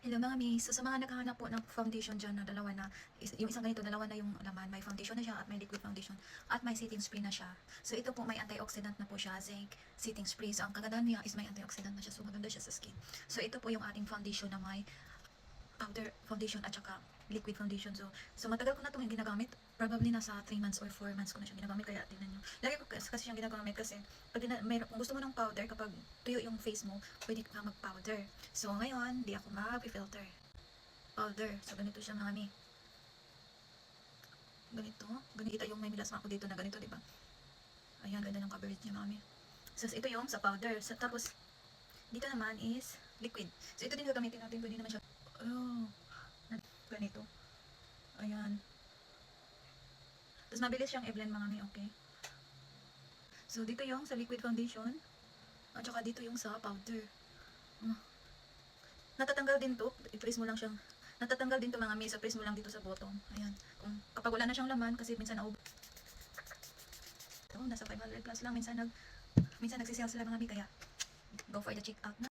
Hello mga miss, so sa mga naghahanap po ng foundation dyan na dalawa na, yung isang ganito, dalawa na yung laman, may foundation na siya at may liquid foundation at may setting spray na siya. So ito po may antioxidant na po siya, zinc setting spray. So ang kagandahan niya is may antioxidant na siya, so maganda siya sa skin. So ito po yung ating foundation na may powder foundation at saka liquid foundation. So matagal ko na itong ginagamit. Probably nasa 3 months or 4 months ko na siyang ginagamit. Kaya tingnan nyo. Lagi ko kasi siyang ginagamit kasi pag kung gusto mo ng powder, kapag tuyo yung face mo, pwede ka mag-powder. So ngayon, di ako mag-filter. Powder. So ganito siya mga mi. Ganito. Ganito yung may milasma ko dito na ganito, diba? Ayan, ganda ng coverage niya mga mi. So ito yung sa powder. So, tapos, dito naman is liquid. So ito din gagamitin natin. Pwede naman siya ganito. Ayan. Tapos mabilis siyang i-blend mga mi, okay? So dito yung sa liquid foundation. At saka dito yung sa powder. Natatanggal din to. I-press mo lang siyang. Natatanggal din to mga mi. So press mo lang dito sa bottom. Ayan. Kapag wala na siyang laman, kasi minsan naubos. So, nasa 500 plus lang. Minsan nagsisale sila mga mi. Kaya go for the check out na.